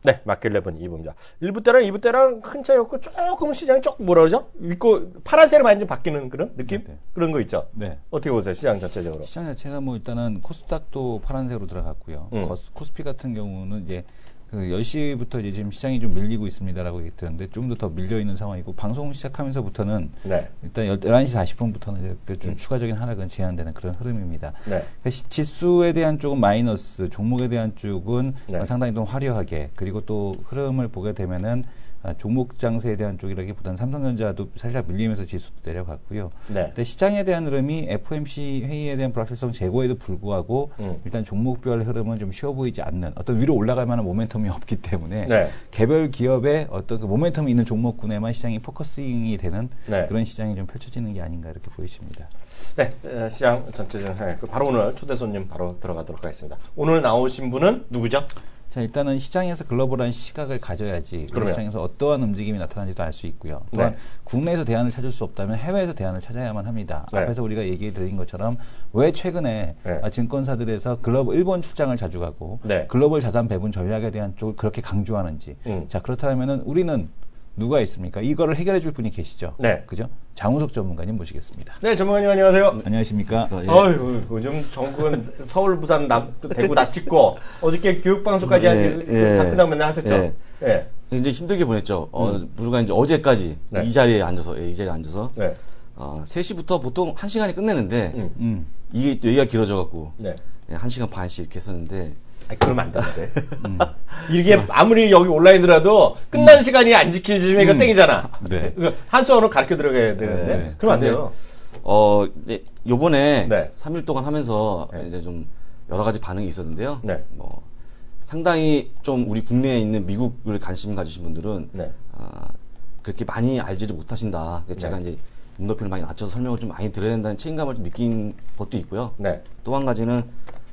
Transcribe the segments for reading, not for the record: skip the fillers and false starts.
네, 마켓11 2부입니다. 1부 때랑 2부 때랑 큰 차이 없고 조금 시장이 조금 뭐라 그러죠? 있고 파란색으로 많이 좀 바뀌는 그런 느낌? 네. 그런 거 있죠? 네. 어떻게 보세요, 시장 전체적으로? 시장 자체가 뭐 일단은 코스닥도 파란색으로 들어갔고요. 코스피 같은 경우는 이제 그 10시부터 이제 지금 시장이 좀 밀리고 있습니다라고 얘기 들었는데 좀 더 밀려 있는 상황이고 방송 시작하면서부터는 네. 일단 11시 40분부터는 이제 좀 추가적인 하락은 제한되는 그런 흐름입니다. 네. 그러니까 지수에 대한 쪽은 마이너스, 종목에 대한 쪽은 네. 상당히 좀 화려하게 그리고 또 흐름을 보게 되면은 종목 장세에 대한 쪽이라기보다는 삼성전자도 살짝 밀리면서 지수도 내려갔고요. 네. 근데 시장에 대한 흐름이 FOMC 회의에 대한 불확실성 제고에도 불구하고 일단 종목별 흐름은 좀 쉬워 보이지 않는 어떤 위로 올라갈 만한 모멘텀이 없기 때문에 네. 개별 기업의 어떤 그 모멘텀이 있는 종목군에만 시장이 포커싱이 되는 네. 그런 시장이 좀 펼쳐지는 게 아닌가 이렇게 보이십니다. 네, 시장 전체적인 상황. 바로 오늘 초대 손님 바로 들어가도록 하겠습니다. 오늘 나오신 분은 누구죠? 자, 일단은 시장에서 글로벌한 시각을 가져야지 그 시장에서 어떠한 움직임이 나타나는지도 알 수 있고요. 또한 네. 국내에서 대안을 찾을 수 없다면 해외에서 대안을 찾아야만 합니다. 네. 앞에서 우리가 얘기해 드린 것처럼 왜 최근에 네. 증권사들에서 일본 출장을 자주 가고 네. 글로벌 자산 배분 전략에 대한 쪽을 그렇게 강조하는지. 자, 그렇다면은 우리는 누가 있습니까? 이거를 해결해 줄 분이 계시죠. 네. 그죠? 장우석 전문가님 모시겠습니다. 네, 전문가님 안녕하세요. 안녕하십니까? 예. 어휴, 요즘 전국은 서울, 부산, 대구 다 찍고 어저께 교육방송까지 사건당 맨날 하셨죠? 예. 예. 이제 힘들게 보냈죠. 불과 이제 어제까지 네. 이 자리에 앉아서, 이 자리에 앉아서. 네. 3시부터 보통 1시간이 끝내는데, 이게 또 얘기가 길어져갖고, 네. 1시간 반씩 이렇게 했었는데, 아니, 그러면 안 되는데. 이게 아무리 여기 온라인이라도 끝난 시간이 안 지켜지면 이거 땡이잖아. 네. 한수어는 가르쳐 들어가야 되는데. 네. 그러면 안 근데, 돼요. 이제 요번에 네. 3일 동안 하면서 이제 좀 여러 가지 반응이 있었는데요. 네. 뭐, 상당히 좀 우리 국내에 있는 미국을 관심 가지신 분들은, 네. 그렇게 많이 알지를 못하신다. 그래서 제가 이제 눈높이를 많이 낮춰서 설명을 좀 많이 드려야 된다는 책임감을 좀 느낀 것도 있고요. 네. 또 한 가지는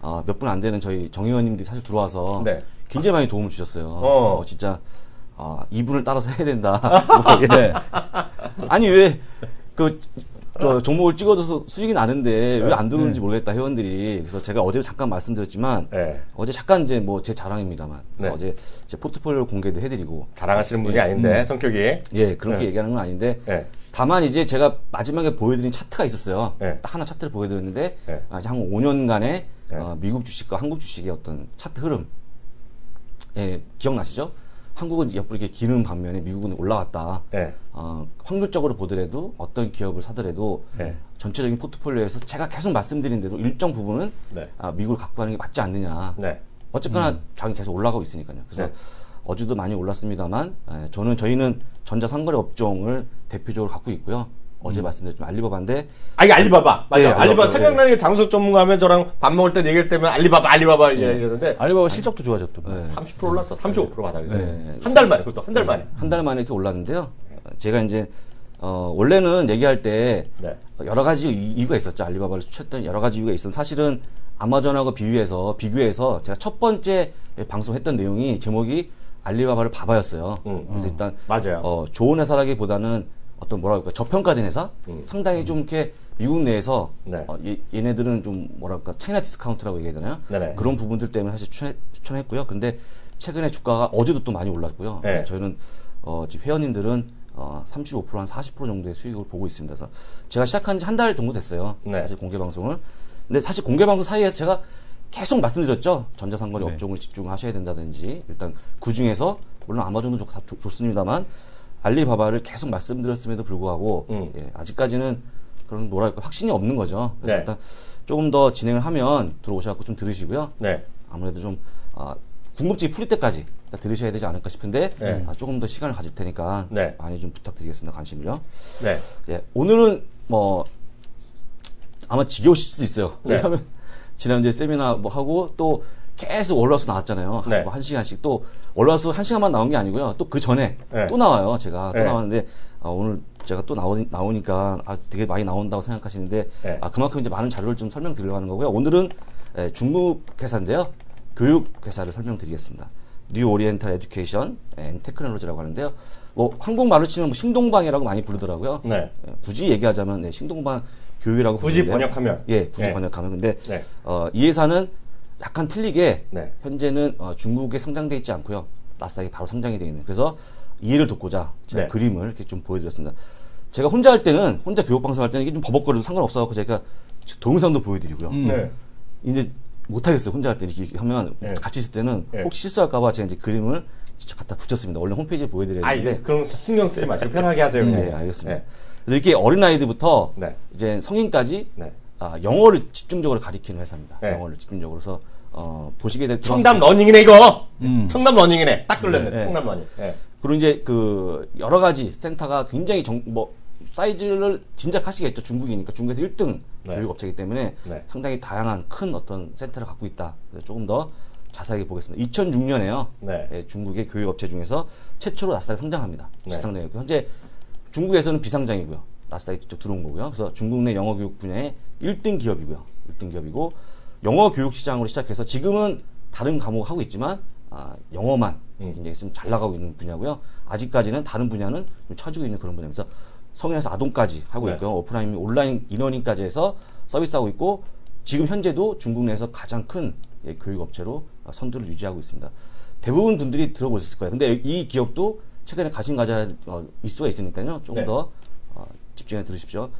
몇 분 안 되는 저희 정 의원님들이 사실 들어와서 네. 굉장히 많이 도움을 주셨어요. 진짜 이분을 따라서 해야 된다. 네. 아니 왜 종목을 찍어줘서 수익이 나는데 왜 안 들어오는지 모르겠다 회원들이. 그래서 제가 어제 잠깐 말씀드렸지만 네. 어제 잠깐 이제 뭐 제 자랑입니다만 그래서 네. 어제 제 포트폴리오 공개도 해드리고 자랑하시는 분이 아닌데, 성격이. 예 그렇게 얘기하는 건 아닌데 네. 다만 이제 제가 마지막에 보여드린 차트가 있었어요. 네. 딱 하나 차트를 보여드렸는데 네. 한 5년간의 네. 미국 주식과 한국 주식의 어떤 차트 흐름, 예, 기억나시죠? 한국은 옆으로 이렇게 기는 반면에 미국은 올라왔다. 네. 확률적으로 보더라도 어떤 기업을 사더라도 네. 전체적인 포트폴리오에서 제가 계속 말씀드린 대로 일정 부분은 네. 미국을 갖고 가는 게 맞지 않느냐. 네. 어쨌거나 장이 계속 올라가고 있으니까요. 그래서 네. 어제도 많이 올랐습니다만 저희는 전자상거래 업종을 대표적으로 갖고 있고요. 어제 말씀드렸지만 알리바바인데 이게 알리바바. 맞아. 네, 알리바바. 네. 생각나는 게 장수석 전문가 하면 저랑 밥 먹을 때 얘기할 때면 알리바바 이러는데 알리바바 실적도 좋아졌던 거예요. 30% 올랐어. 35% 바닥에서. 네. 한 달 만에, 그것도 한 달 만에. 한 달 만에 이렇게 올랐는데요. 제가 이제 원래는 얘기할 때 네. 여러 가지 이유가 있었죠. 알리바바를 추천했던 여러 가지 이유가 있었는데 사실은 아마존하고 비교해서 제가 첫 번째 방송했던 내용이 제목이 알리바바를 봐봐였어요. 그래서 일단 맞아요. 좋은 회사라기보다는 어떤 뭐랄까 저평가된 회사 상당히 좀 이렇게 미국 내에서 네. 얘네들은 좀 뭐랄까 차이나 디스카운트라고 얘기해야 되나요? 네네. 그런 부분들 때문에 사실 추천했고요. 근데 최근에 주가가 어제도 또 많이 올랐고요. 네. 저희는 지금 회원님들은 35% 한 40% 정도의 수익을 보고 있습니다. 그래서 제가 시작한 지 한 달 정도 됐어요. 네. 사실 공개 방송을. 근데 사실 공개 방송 사이에서 제가 계속 말씀드렸죠. 전자상거래 네. 업종을 집중하셔야 된다든지 일단 그 중에서 물론 아마존도 좋습니다만 알리바바를 계속 말씀드렸음에도 불구하고 아직까지는 그런 뭐랄까 확신이 없는 거죠. 네. 일단 조금 더 진행을 하면 들어오셔서 좀 들으시고요. 네. 아무래도 좀 궁금증이 풀릴 때까지 들으셔야 되지 않을까 싶은데 네. 조금 더 시간을 가질 테니까 네. 많이 좀 부탁드리겠습니다. 관심을요. 네. 예, 오늘은 뭐 아마 지겨우실 수도 있어요. 네. 왜냐하면 지난주에 세미나 뭐 하고 또 계속 월화수 나왔잖아요. 네. 뭐 한 시간씩 또 월화수 한 시간만 나온 게 아니고요. 또 그 전에 네. 또 나와요. 제가 또 네. 나왔는데 오늘 제가 또 나오니까 되게 많이 나온다고 생각하시는데 네. 그만큼 이제 많은 자료를 좀 설명드리려고 하는 거고요. 오늘은 중국 회사인데요. 교육 회사를 설명드리겠습니다. 뉴 오리엔탈 에듀케이션 앤 테크놀로지라고 하는데요. 뭐 한국말로 치면 뭐 신동방이라고 많이 부르더라고요. 네. 굳이 얘기하자면 신동방 교육이라고 굳이 부르는데요. 번역하면. 예, 굳이 네. 번역하면. 근데 네. 이 회사는 약간 틀리게 네. 현재는 중국에 상장돼 있지 않고요. 나스닥이 바로 상장이 되어 있는. 그래서 이해를 돕고자 제가 네. 그림을 이렇게 좀 보여드렸습니다. 제가 혼자 할 때는, 혼자 교육 방송할 때는 이게 좀 버벅거려도 상관없어서 제가 동영상도 보여드리고요. 네. 이제 못하겠어요. 혼자 할 때 이렇게 하면 네. 같이 있을 때는 네. 혹시 실수할까봐 제가 이제 그림을 직접 갖다 붙였습니다. 원래 홈페이지에 보여드려야 되는데. 그럼 신경 쓰지 마시고 편하게 하세요. 네, 알겠습니다. 네. 그래서 이렇게 어린아이들부터 네. 이제 성인까지 네. 영어를 집중적으로 가리키는 회사입니다. 네. 영어를 집중적으로. 그래서 보시게 될 청담 러닝이네 이거. 청담 러닝이네. 딱 걸렸네. 네. 청담 러닝. 네. 그리고 이제 그 여러 가지 센터가 굉장히 사이즈를 짐작하시겠죠. 중국이니까 중국에서 1등 네. 교육업체이기 때문에 네. 상당히 다양한 큰 어떤 센터를 갖고 있다. 그래서 조금 더 자세하게 보겠습니다. 2006년에요. 네. 중국의 교육업체 중에서 최초로 나스닥에 상장합니다. 네. 시상장이고요. 현재 중국에서는 비상장이고요. 나스닥에 직접 들어온 거고요. 그래서 중국 내 영어 교육 분야의 1등 기업이고요. 1등 기업이고 영어 교육 시장으로 시작해서 지금은 다른 과목을 하고 있지만 영어만 굉장히 좀 잘 나가고 있는 분야고요. 아직까지는 다른 분야는 좀 쳐주고 있는 그런 분야면서 성인에서 아동까지 하고 네. 있고요. 오프라인, 온라인 인러닝까지 해서 서비스하고 있고 지금 현재도 중국 내에서 가장 큰 교육업체로 선두를 유지하고 있습니다. 대부분 분들이 들어보셨을 거예요. 근데 이 기업도 최근에 가진 이슈가 있으니까요. 조금 네. 더 집중해 들으십시오.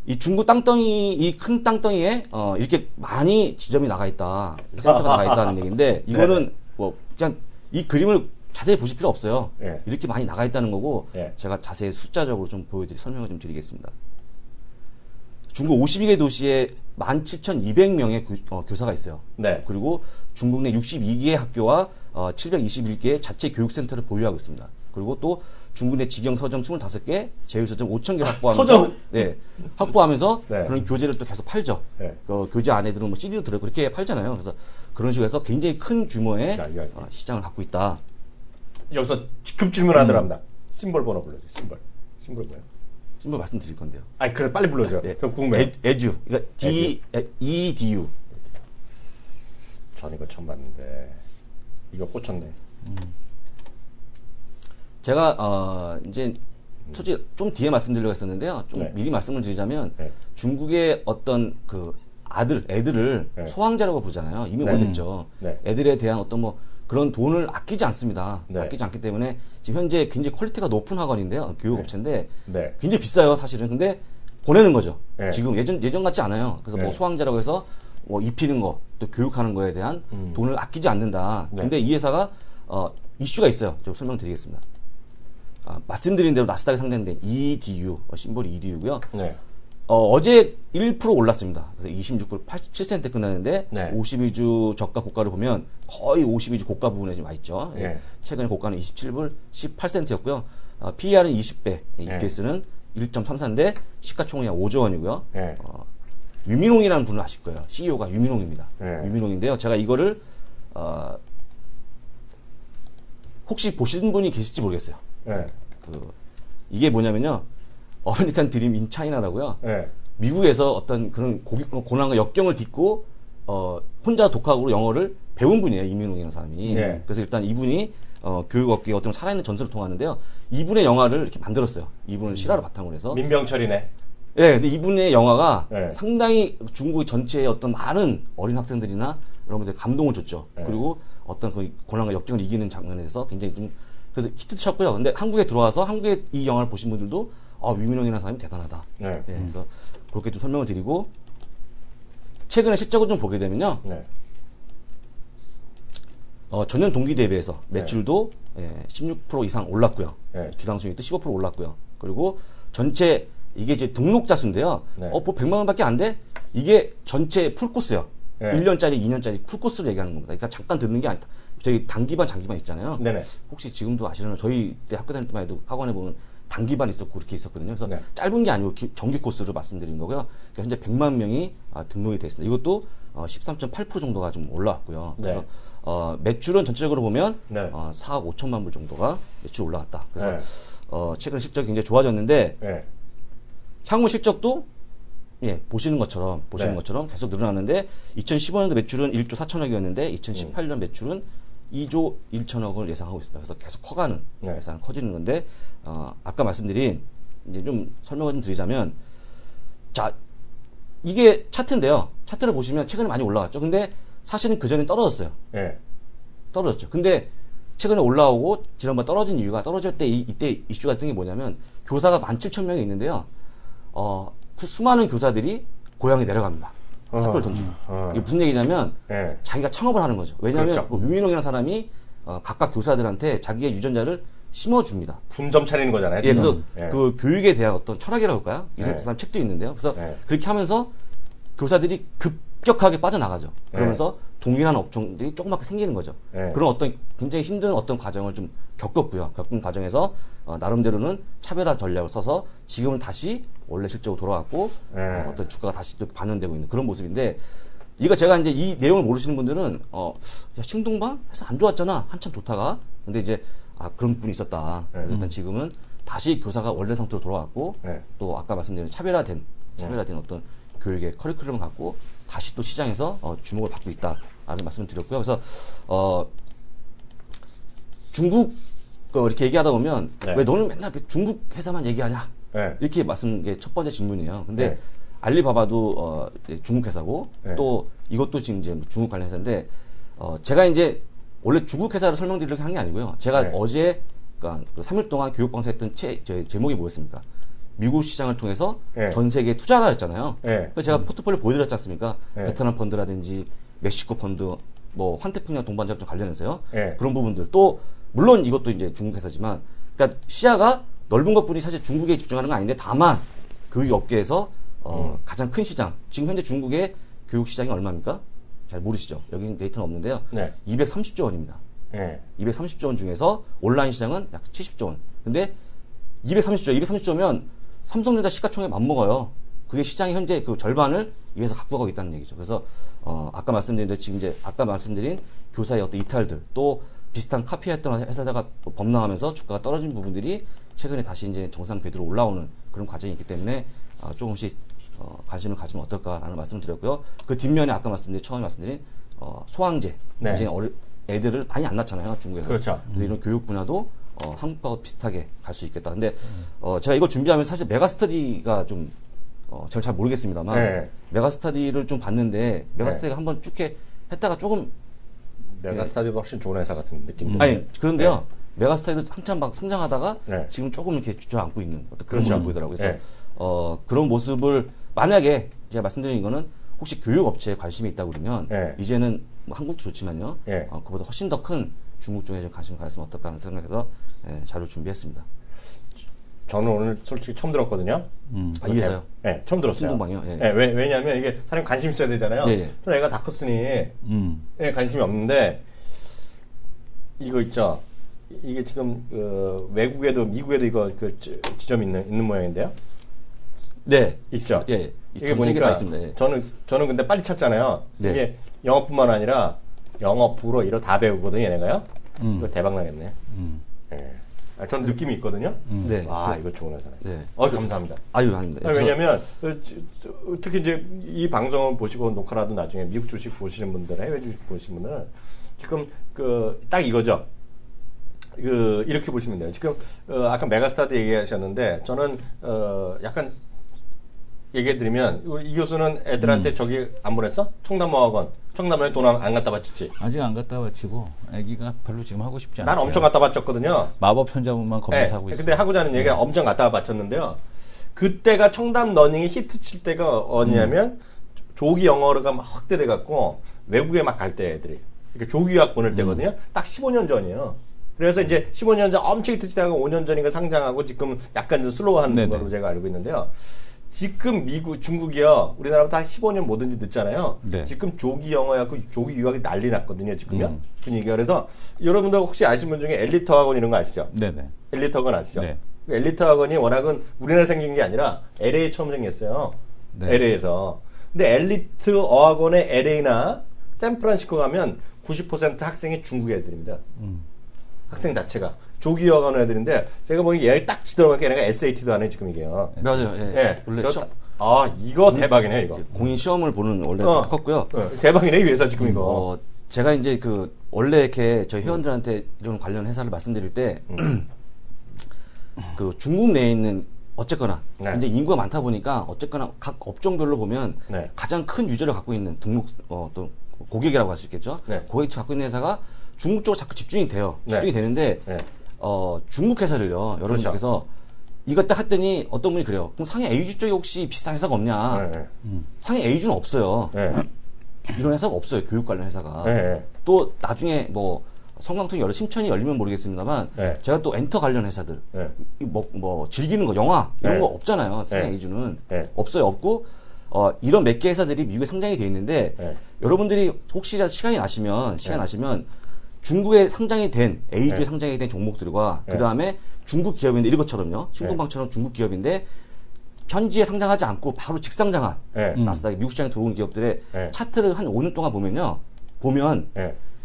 이 중국 땅덩이, 이 큰 땅덩이에 이렇게 많이 지점이 나가 있다. 센터가 나가 있다는 얘기인데 이거는 뭐 그냥 이 그림을 자세히 보실 필요 없어요. 네. 이렇게 많이 나가 있다는 거고 네. 제가 자세히 숫자적으로 좀 설명을 좀 드리겠습니다. 중국 52개 도시에 17,200명의 교사가 있어요. 네. 그리고 중국 내 62개의 학교와 721개의 자체 교육센터를 보유하고 있습니다. 그리고 또 중국 내 직영 서점 25개, 제휴 서점 5,000개 확보하면서 서점? 네, 확보하면서 네. 그런 교재를 또 계속 팔죠. 네. 교재 안에 들은 뭐 CD도 들어 그렇게 팔잖아요. 그래서 그런 식으로 해서 굉장히 큰 규모의 자, 이거 시장을 갖고 있다. 여기서 급 질문하더라 합니다. 심볼 번호 불러주세요. 심볼. 심볼 뭐예요? 신분 말씀드릴 건데요. 아니 그래 빨리 불러줘. 네. 저 궁금해요. 에듀. 그러니까 EDU. 전 이거 처음 봤는데 이거 꽂혔네. 제가 이제 솔직히 좀 뒤에 말씀드리려고 했었는데요. 좀 네. 미리 말씀을 드리자면 네. 중국의 어떤 그 애들을 네. 소황자라고 부르잖아요. 이미 네. 오래됐죠. 네. 애들에 대한 어떤 뭐 그런 돈을 아끼지 않습니다. 네. 아끼지 않기 때문에 지금 현재 굉장히 퀄리티가 높은 학원인데요. 교육업체인데 네. 굉장히 비싸요, 사실은. 근데 보내는 거죠. 네. 지금 예전 같지 않아요. 그래서 뭐 네. 소황자라고 해서 뭐 입히는 거, 또 교육하는 거에 대한 돈을 아끼지 않는다. 네. 근데 이 회사가 이슈가 있어요. 제가 설명드리겠습니다. 말씀드린 대로 나스닥에 상장된 EDU, 심볼이 EDU고요. 네. 어제 1% 올랐습니다. 그래서 26불 87센트 끝났는데 네. 52주 저가 고가를 보면 거의 52주 고가 부분에 지금 와 있죠. 네. 최근에 고가는 27불 18센트였고요. PER은 20배, EPS는 1.34인데 시가총액이 5조 원이고요. 네. 유민홍이라는 분을 아실 거예요. CEO가 유민홍입니다. 네. 유민홍인데요. 제가 이거를 혹시 보신 분이 계실지 모르겠어요. 네. 이게 뭐냐면요. 어메리칸 드림 인 차이나라고요. 네. 미국에서 어떤 그런 고난과 역경을 딛고 혼자 독학으로 영어를 배운 분이에요. 이민웅이라는 사람이. 네. 그래서 일단 이분이 교육업계의 어떤 살아있는 전설을 통하는데요. 이분의 영화를 이렇게 만들었어요. 이분을 실화를 바탕으로 해서. 민병철이네. 네, 근데 이분의 영화가 네. 상당히 중국 전체의 어떤 많은 어린 학생들이나 이런 분들 감동을 줬죠. 네. 그리고 어떤 그 고난과 역경을 이기는 장면에서 굉장히 좀 그래서 히트 쳤고요. 근데 한국에 들어와서 한국에 이 영화를 보신 분들도 유민홍이라는 사람이 대단하다. 네. 그래서 그렇게 좀 설명을 드리고 최근에 실적을 좀 보게 되면요. 네. 전년 동기 대비해서 매출도 16% 이상 올랐고요. 네. 주당 수익도 15% 올랐고요. 그리고 전체 이게 이제 등록자 수인데요. 네. 뭐 100만 원밖에 안 돼? 이게 전체 풀코스요. 네. 1년짜리, 2년짜리 풀코스를 얘기하는 겁니다. 그러니까 잠깐 듣는 게 아니다. 저희 단기반, 장기반 있잖아요. 네네. 혹시 지금도 아시려나 저희 때 학교 다닐 때만 해도 학원에 보면 단기반 있었고 그렇게 있었거든요. 그래서 네. 짧은 게 아니고 정기 코스를 말씀드린 거고요. 그러니까 현재 100만 명이 등록이 되어 있습니다. 이것도 13.8% 정도가 좀 올라왔고요. 그래서 네. 매출은 전체적으로 보면 네. 4억 5천만 불 정도가 매출이 올라왔다. 그래서 네. 최근 실적이 굉장히 좋아졌는데 네. 향후 실적도 보시는 것처럼 네. 계속 늘어나는데 2015년도 매출은 1조 4천억이었는데 2018년 매출은 2조 1천억을 예상하고 있습니다. 그래서 계속 커가는 네. 예상 커지는 건데 아까 말씀드린 이제 좀 설명을 좀 드리자면 자 이게 차트인데요. 차트를 보시면 최근에 많이 올라갔죠. 근데 사실은 그 전에 떨어졌어요. 네. 떨어졌죠. 근데 최근에 올라오고 지난번 떨어진 이유가 떨어질 때 이때 이슈가 됐던 게 뭐냐면 교사가 17,000명이 있는데요. 수많은 교사들이 고향에 내려갑니다. 사표를 던지고. 이게 무슨 얘기냐면 자기가 창업을 하는 거죠. 왜냐하면 그렇죠. 그 유민홍이라는 사람이 각각 교사들한테 자기의 유전자를 심어줍니다. 분점 차리는 거잖아요. 예, 그래서 그 교육에 대한 어떤 철학이라고 할까요? 이 사람 책도 있는데요. 그래서 그렇게 하면서 교사들이 급격하게 빠져나가죠. 그러면서 동일한 업종들이 조그맣게 생기는 거죠. 그런 어떤 굉장히 힘든 어떤 과정을 좀 겪었고요. 겪은 과정에서 나름대로는 차별화 전략을 써서 지금은 다시 원래 실적으로 돌아왔고 어떤 주가가 다시 또 반영되고 있는 그런 모습인데 이거 제가 이제 이 내용을 모르시는 분들은 야, 신동방 해서 안 좋았잖아. 한참 좋다가. 근데 이제 그런 분이 있었다. 그래서 일단 지금은 다시 교사가 원래 상태로 돌아왔고 또 아까 말씀드린 차별화된 어떤 교육의 커리큘럼을 갖고 다시 또 시장에서 주목을 받고 있다라는 말씀을 드렸고요. 그래서 중국 이렇게 얘기하다 보면 왜 너는 맨날 중국 회사만 얘기하냐 이렇게 말씀 게 첫 번째 질문이에요. 근데 알리바바도 중국 회사고 또 이것도 지금 이제 중국 관련 회사인데 제가 이제 원래 중국 회사를 설명드리려고 한 게 아니고요. 제가 어제 그러니까 3일 동안 교육방송 했던 제목이 뭐였습니까? 미국 시장을 통해서 전 세계에 투자를 했잖아요. 그래서 제가 포트폴리오 보여드렸지 않습니까? 베트남 펀드라든지 멕시코 펀드, 뭐 환태평양 동반자협정 관련해서요. 그런 부분들 또 물론 이것도 이제 중국 회사지만, 그러니까 시야가 넓은 것뿐이 사실 중국에 집중하는 건 아닌데 다만 교육 업계에서 가장 큰 시장, 지금 현재 중국의 교육 시장이 얼마입니까? 잘 모르시죠? 여기 데이터는 없는데요. 230조 원입니다. 230조 원 중에서 온라인 시장은 약 70조 원. 근데 230조면 삼성전자 시가총액 맞먹어요. 그게 시장의 현재 그 절반을 이 회사 갖고 가고 있다는 얘기죠. 그래서 아까 말씀드린 지금 이제 아까 말씀드린 교사의 어떤 이탈들 또 비슷한 카피했던 회사가 범람하면서 주가가 떨어진 부분들이 최근에 다시 이제 정상 궤도로 올라오는 그런 과정이 있기 때문에 조금씩 관심을 가지면 어떨까라는 말씀을 드렸고요. 그 뒷면에 아까 처음에 말씀드린 소황제 이제 애들을 많이 안 낳잖아요, 중국에서. 그렇죠. 그래서 이런 교육 분야도 한국과 비슷하게 갈 수 있겠다. 근데 제가 이거 준비하면서 사실 메가스터디가 좀 제가 잘 모르겠습니다만 메가스터디를 좀 봤는데 메가스터디가 한번 쭉 했다가 조금 메가스터디가 훨씬 좋은 회사 같은 느낌도. 아니 그런데요. 메가스터디도 한참 막 성장하다가 지금 조금 이렇게 주저앉고 있는 어떤 그런 모습 보이더라고요. 그래서 그런 모습을 만약에 제가 말씀드린 거는 혹시 교육 업체에 관심이 있다고 그러면 이제는 뭐 한국도 좋지만요. 그보다 훨씬 더 큰 중국 쪽에 좀 관심을 가졌으면 어떨까 하는 생각에서 자료를 준비했습니다. 저는 오늘 솔직히 처음 들었거든요. 이 회사요? 네, 처음 들었어요. 신동방이요? 왜냐하면 이게 사람이 관심 있어야 되잖아요. 저는 애가 다 컸으니 관심이 없는데 이거 있죠. 이게 지금 외국에도 미국에도 이거 그 지점이 있는 모양인데요. 네, 있죠. 예, 이게 보니까 있습니다. 저는 근데 빨리 찾잖아요. 이게 영어뿐만 아니라 영어, 불어 이런 다 배우거든요, 얘네가요. 이거 대박 나겠네. 전 느낌이 있거든요. 이거 좋은 회사네. 감사합니다. 아닙니다. 왜냐면 특히 이제 이 방송을 보시고 녹화라도 나중에 미국 주식 보시는 분들, 해외 주식 보시는 분들은 지금 딱 이거죠. 이렇게 보시면 돼요. 지금 아까 메가스타드 얘기하셨는데 저는 약간 얘기해드리면 이 교수는 애들한테 저기 안 보냈어? 청담어학원. 청담원에 돈 안 갖다 바쳤지? 아직 안 갖다 바치고 애기가 별로 지금 하고 싶지 않아요. 난 엄청 갖다 바쳤거든요. 마법 현자문만 검색하고 있어요. 근데 하고자 하는 얘기가 엄청 갖다 바쳤는데요. 그때가 청담 러닝이 히트 칠 때가 어디냐면 조기 영어가 막 확대돼 갖고 외국에 막 갈 때 애들이 이렇게 조기 유학 보낼 때거든요. 딱 15년 전이에요. 그래서 이제 15년 전 엄청 히트 치다가 5년 전인가 상장하고 지금 약간 좀 슬로우하는 걸로 제가 알고 있는데요. 지금 중국이요. 우리나라보다 한 15년 뭐든지 늦잖아요. 지금 조기 영어하고 조기 유학이 난리 났거든요. 지금요. 분위기가. 그래서 여러분들 혹시 아시는 분 중에 엘리트 학원 이런 거 아시죠? 네네. 엘리트 학원 아시죠? 엘리트 학원이 워낙은 우리나라에 생긴 게 아니라 LA 처음 생겼어요. LA에서. 근데 엘리트 어학원의 LA나 샌프란시스코 가면 90% 학생이 중국 애들입니다. 학생 자체가. 조기 어학원 애들인데 제가 보기 얘 딱 지더라고요. 얘네가 SAT도 안 해 지금 이게요. 맞아요. 원래 시험. 이거 대박이네 이거. 공인 시험을 보는 원래 컸고요. 대박이네 이 회사 지금 이거. 제가 이제 원래 이렇게 저희 회원들한테 이런 관련 회사를 말씀드릴 때 그 중국 내에 있는 어쨌거나 근데 인구가 많다 보니까 어쨌거나 각 업종별로 보면 가장 큰 유저를 갖고 있는 등록 또 고객이라고 할 수 있겠죠. 고객층 갖고 있는 회사가 중국 쪽으로 자꾸 집중이 돼요. 집중이 되는데 중국 회사를요. 여러분들께서 이거 딱 했더니 어떤 분이 그래요. 그럼 상해 A주 쪽에 혹시 비슷한 회사가 없냐? 상해 A주는 없어요. 이런 회사가 없어요. 교육 관련 회사가. 또 나중에 뭐 성강통 여러 심천이 열리면 모르겠습니다만 제가 또 엔터 관련 회사들 뭐 즐기는 거 영화 이런 거 없잖아요. 상해 A주는 없어요. 없고 이런 몇 개 회사들이 미국에 상장이 돼 있는데 여러분들이 혹시라도 시간이 나시면 중국에 상장이 된 A주에 상장이 된 종목들과 그 다음에 중국 기업인데 이런 것처럼요. 신동방처럼 중국 기업인데 현지에 상장하지 않고 바로 직상장한 나스닥 미국 시장에 들어온 기업들의 차트를 한 5년 동안 보면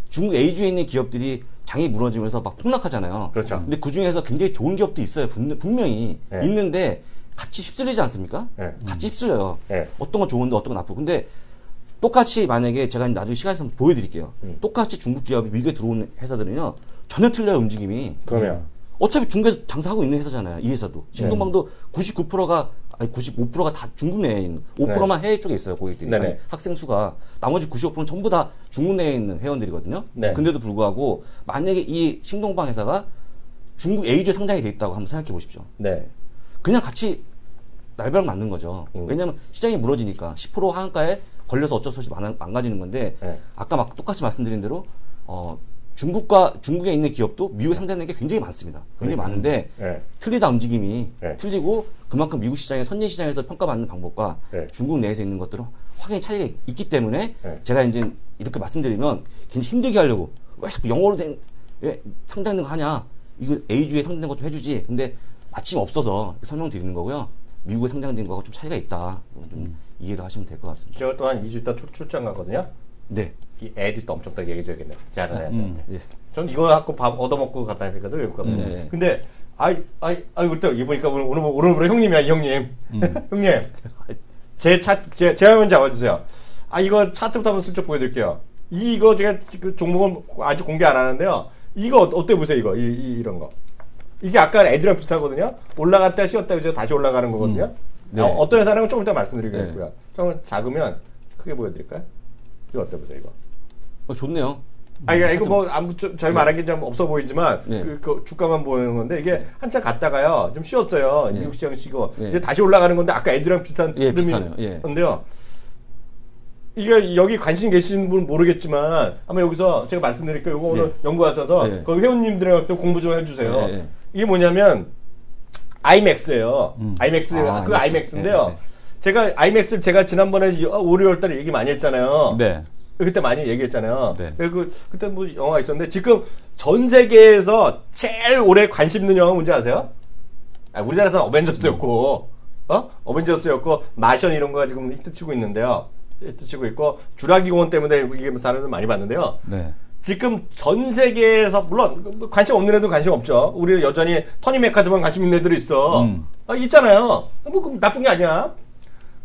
중국 A주에 있는 기업들이 장이 무너지면서 막 폭락하잖아요. 그렇죠. 근데 그 중에서 굉장히 좋은 기업도 있어요. 분명히 있는데 같이 휩쓸리지 않습니까? 같이 휩쓸려요. 어떤 건 좋은데 어떤 건 나쁘고. 근데 똑같이 만약에 제가 나중에 시간 있으면 보여드릴게요. 똑같이 중국 기업이 미국에 들어오는 회사들은요 전혀 틀려요 움직임이. 그러면 어차피 중국에서 장사하고 있는 회사잖아요. 이 회사도. 신동방도 95%가 아니 95%가 다 중국 내에 있는 5%만 해외 쪽에 있어요. 고객들이. 아니, 학생 수가 나머지 95%는 전부 다 중국 내에 있는 회원들이거든요. 근데도 불구하고 만약에 이 신동방 회사가 중국 A주에 상장이 돼 있다고 한번 생각해 보십시오. 그냥 같이 날벼락 맞는 거죠. 왜냐하면 시장이 무너지니까 10% 하한가에 걸려서 어쩔 수 없이 망가지는 건데 아까 막 똑같이 말씀드린 대로 중국에 있는 기업도 미국에 상장된 게 굉장히 많습니다. 굉장히 많은데 틀리다 움직임이 틀리고 그만큼 미국 시장의 선진 시장에서 평가받는 방법과 중국 내에서 있는 것들은 확연히 차이가 있기 때문에 제가 이제 이렇게 말씀드리면 굉장히 힘들게 하려고 왜 자꾸 영어로 왜 상장된 거 하냐 이거 A주에 상장된 것 좀 해주지 근데 마침 없어서 설명드리는 거고요. 미국에 상장된 거하고 좀 차이가 있다. 좀 이해를 하시면 될 것 같습니다. 제가 또한 2주 있다 출장 가거든요. 이 애들도 엄청 딱 얘기해줘야겠네. 전 이거 갖고 밥 얻어먹고 갔다 했거든, 외국 가면. 근데, 그때 여기 보니까 오늘 형님이야, 이 형님. 형님. 제가 먼저 잡아주세요. 이거 차트부터 한번 슬쩍 보여드릴게요. 이거 제가 그 종목은 아직 공개 안 하는데요. 이거 어때 보세요, 이거. 이런 거. 이게 아까 애들이랑 비슷하거든요. 올라갔다 쉬었다 이제 다시 올라가는 거거든요. 어떤 회사는 조금 이따 말씀드리겠고요. 좀 작으면 크게 보여드릴까요? 이거 어때 보세요, 이거. 좋네요. 이거 뭐, 저희 말하기 좀 없어 보이지만, 그 주가만 보이는 건데, 이게 한참 갔다가요, 좀 쉬었어요. 미국 시장 쉬고, 이제 다시 올라가는 건데, 아까 애들이랑 비슷한 흐름인데요. 이게 여기 관심 계신 분 모르겠지만, 아마 여기서 제가 말씀드릴게요. 이거 오늘 연구 왔어서, 거기 회원님들이랑 또 공부 좀 해주세요. 이게 뭐냐면, 아이맥스예요. 아이맥스, 그 아이맥스인데요. 제가 아이맥스를 제가 지난번에 5, 6월 달에 얘기 많이 했잖아요. 그때 많이 얘기했잖아요. 그때 뭐 영화가 있었는데 지금 전 세계에서 제일 오래 관심 있는 영화 뭔지 아세요? 우리나라에서는 어벤져스였고, 어벤져스였고 마션 이런 거가 지금 히트치고 있는데요. 히트치고 있고 주라기 공원 때문에 이게 사람들 많이 봤는데요. 지금 전 세계에서 물론 관심 없는 애도 관심 없죠. 우리 여전히 터니 메카드만 관심 있는 애들이 있어. 있잖아요. 뭐 나쁜 게 아니야.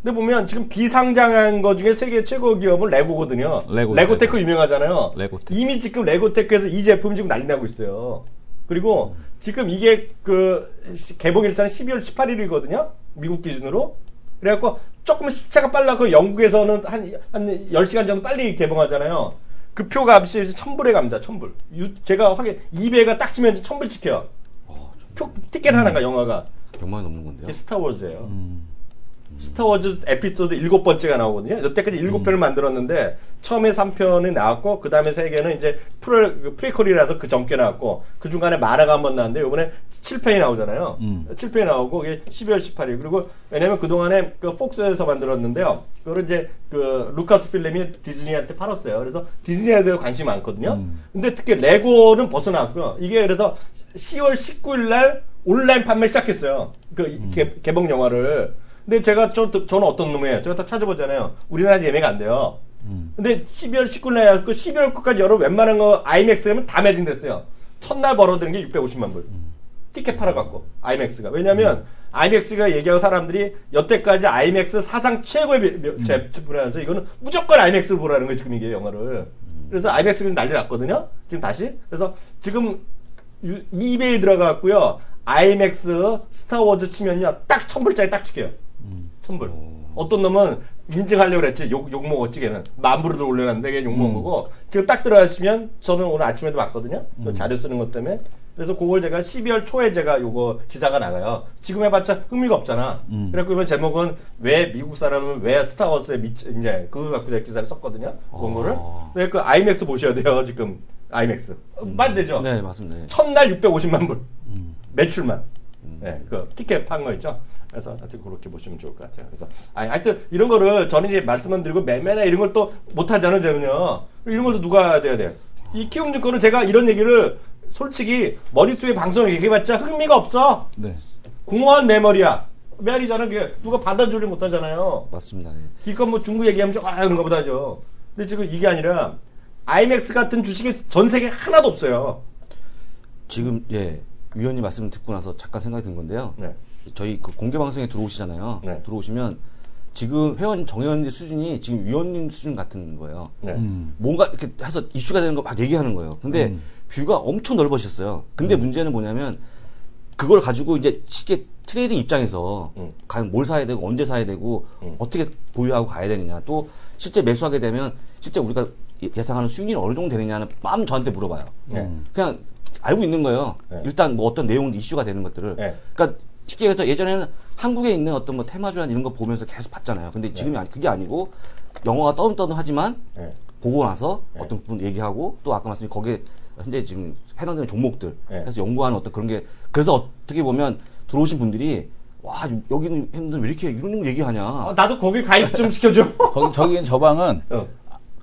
근데 보면 지금 비상장한 거 중에 세계 최고 기업은 레고거든요. 레고테크 유명하잖아요. 이미 지금 레고테크에서 이 제품 지금 난리 나고 있어요. 그리고 지금 이게 그 개봉 일자는 12월 18일이거든요. 미국 기준으로. 그래갖고 조금 시차가 빨라. 그 영국에서는 한 10시간 정도 빨리 개봉하잖아요. 그 표 값이 1000불에 갑니다. 1000불. 제가 확인 2배가 딱 치면 1000불 찍혀요. 티켓 하나가 영화가. 100만 원 넘는 건데요. 스타워즈예요. 스타워즈 에피소드 7번째가 나오거든요. 여태까지 7편을 만들었는데 처음에 3편이 나왔고 그 다음에 3개는 이제 프리퀄이라서 그 전께 나왔고 그 중간에 만화가 한번 나왔는데 이번에 7편이 나오잖아요. 7편이 나오고 이게 12월 18일 그리고 왜냐면 그동안에 그 폭스에서 만들었는데요. 그걸 이제 그 루카스 필름이 디즈니한테 팔았어요. 그래서 디즈니에 대해 관심이 많거든요. 근데 특히 레고는 벗어나왔고요. 이게 그래서 10월 19일 날 온라인 판매 시작했어요. 그 개봉 영화를. 근데 저는 어떤 놈이에요? 제가 다 찾아보잖아요. 우리나라 예매가 안 돼요. 근데 12월 19일날 그 12월 끝까지 여러 웬만한 거 아이맥스면 다 매진됐어요. 첫날 벌어들인 게 650만 불. 티켓 팔아갖고 아이맥스가. 왜냐면 아이맥스가 얘기하고 사람들이 여태까지 아이맥스 사상 최고의 제품이라서 이거는 무조건 아이맥스를 보라는 거예요. 지금 이게 영화를. 그래서 아이맥스는 난리 났거든요. 지금 다시. 그래서 지금 이베이에 들어갔고요. 아이맥스 스타워즈 치면요 딱 1000불짜리 딱 찍혀요. 1000불. 어떤 놈은 인증하려고 그랬지. 욕 먹었지, 걔는. 만부르들 올려놨는데 걔 욕 먹은 거고. 지금 딱 들어가시면 저는 오늘 아침에도 봤거든요. 자료 쓰는 것 때문에. 그래서 그걸 제가 12월 초에 제가 요거 기사가 나가요. 지금 해봤자 흥미가 없잖아. 그래서 이번 제목은 왜 미국 사람은 왜 스타워즈에 이제 그거 갖고 제가 기사를 썼거든요. 그거를. 근데 그 아이맥스 보셔야 돼요, 지금. 아이맥스. 말 되죠? 네, 맞습니다. 첫날 650만 불. 매출만. 네, 그 티켓 판 거 있죠? 그래서 하여튼 그렇게 보시면 좋을 것 같아요. 그래서 하여튼 이런 거를 저는 이제 말씀만 드리고 매매나 이런 걸 또 못하잖아요, 저는요. 이런 것도 누가 돼야 돼요? 이 키움증권은 제가 이런 얘기를 솔직히 머리투에 방송을 얘기해봤자 흥미가 없어. 네. 공허한 메모리야. 메아리잖아. 그게 누가 받아주지 못하잖아요. 맞습니다. 네. 이건 뭐 중국 얘기하면 좀 그런가 보다 하죠. 근데 지금 이게 아니라 아이맥스 같은 주식이 전 세계에 하나도 없어요. 지금 예 위원님 말씀 듣고 나서 잠깐 생각이 든 건데요. 네. 저희 그 공개 방송에 들어오시잖아요. 네. 들어오시면 지금 회원 정회원들 수준이 지금 위원님 수준 같은 거예요. 네. 뭔가 이렇게 해서 이슈가 되는 거 막 얘기하는 거예요. 근데 뷰가 엄청 넓어졌어요. 근데 문제는 뭐냐면 그걸 가지고 이제 쉽게 트레이딩 입장에서 과연 뭘 사야 되고 언제 사야 되고 어떻게 보유하고 가야 되느냐 또 실제 매수하게 되면 실제 우리가 예상하는 수익률이 어느 정도 되느냐는 빰 저한테 물어봐요. 그냥 알고 있는 거예요. 네. 일단 뭐 어떤 내용도 이슈가 되는 것들을. 네. 그러니까 쉽게 해서 예전에는 한국에 있는 어떤 뭐 테마주나 이런 거 보면서 계속 봤잖아요. 근데 지금이 그게 아니고 영어가 떠듬떠듬하지만 네. 보고 나서 네. 어떤 분 얘기하고 또 아까 말씀드린 거기에 현재 지금 해당되는 종목들 네. 그래서 연구하는 어떤 그런 게 그래서 어떻게 보면 들어오신 분들이 와 여기는 형들 왜 이렇게 이런 거 얘기하냐. 나도 거기 가입 좀 시켜줘. 저기는 저 방은 어.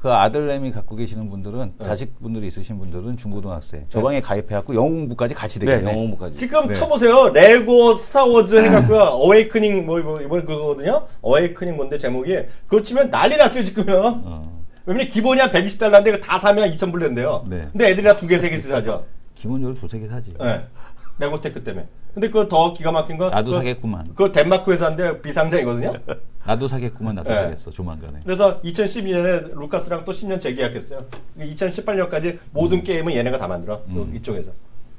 그 아들내미 갖고 계시는 분들은 자식분들이 있으신 분들은 중고등학생 저 방에 가입해갖고 영어 공부까지 같이 네, 되겠네. 영어 공부까지. 지금 네. 쳐보세요. 레고 스타워즈 해갖고 어웨이크닝 이번 그거거든요. 어웨이크닝 뭔데 제목이 그거 치면 난리 났어요 지금요. 왜냐면 기본이 한 120달러인데 그거 다 사면 2,000불 낸대요. 네. 근데 애들이 다 2개, 3개씩 사죠. 기본적으로 두세 개 사지. 네. 레고테크 때문에. 근데 그거 더 기가 막힌 거. 나도 그거, 사겠구만. 그거 덴마크 회사인데 비상장이거든요. 나도 사겠구만. 나도 네. 사겠어. 조만간에. 그래서 2012년에 루카스랑 또 10년 재계약했어요. 2018년까지 모든 게임은 얘네가 다 만들어. 이쪽에서.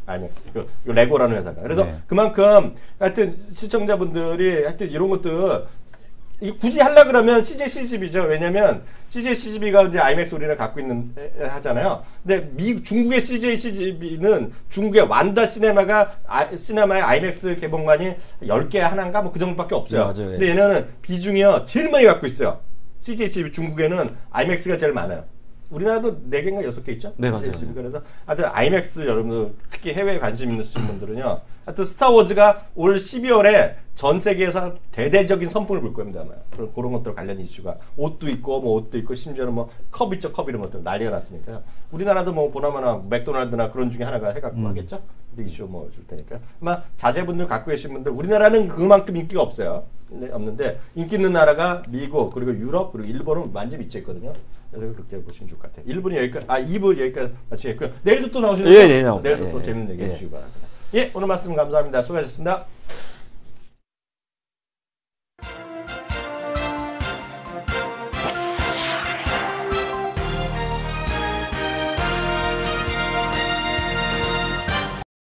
아이맥스. 그 레고라는 회사가. 그래서 네. 그만큼 하여튼 시청자분들이 하여튼 이런 것들 굳이 하려 그러면 CJ CGV죠. 왜냐면 CJ CGV가 이제 아이맥스 우리를 갖고 있는 하잖아요. 근데 중국의 CJ CGV는 중국의 완다 시네마가 시네마의 아이맥스 개봉관이 10개 하나인가 뭐 그 정도밖에 없어요. 네, 맞아요. 근데 얘네는 비중이요 제일 많이 갖고 있어요. CJ CGV 중국에는 아이맥스가 제일 많아요. 우리나라도 4개인가 6개 있죠? 네, 맞아요. 그래서 하여튼 아이맥스 여러분들 특히 해외에 관심 있는 분들은요. 하여튼 스타워즈가 올 12월에 전 세계에서 대대적인 선풍을 불 겁니다. 아마. 그런 것들 관련 이슈가 옷도 있고 뭐 옷도 있고 심지어는 뭐 컵 있죠. 컵 이런 것들 난리가 났으니까요. 우리나라도 뭐 보나마나 맥도날드나 그런 중에 하나가 해갖고 하겠죠. 이슈 뭐 줄 테니까. 아마 자제분들 갖고 계신 분들 우리나라는 그만큼 인기가 없어요. 없는데 인기 있는 나라가 미국 그리고 유럽 그리고 일본은 완전 미쳐 있거든요. 그래서 그렇게 보시면 좋을 것 같아요. 1분이 여기까지 2부 여기까지 마치겠고요. 내일도 또 나오시는 예, 네, 내일도 또 예, 재밌는 얘기 예. 해주시기 바랍니다. 예, 오늘 말씀 감사합니다. 수고하셨습니다.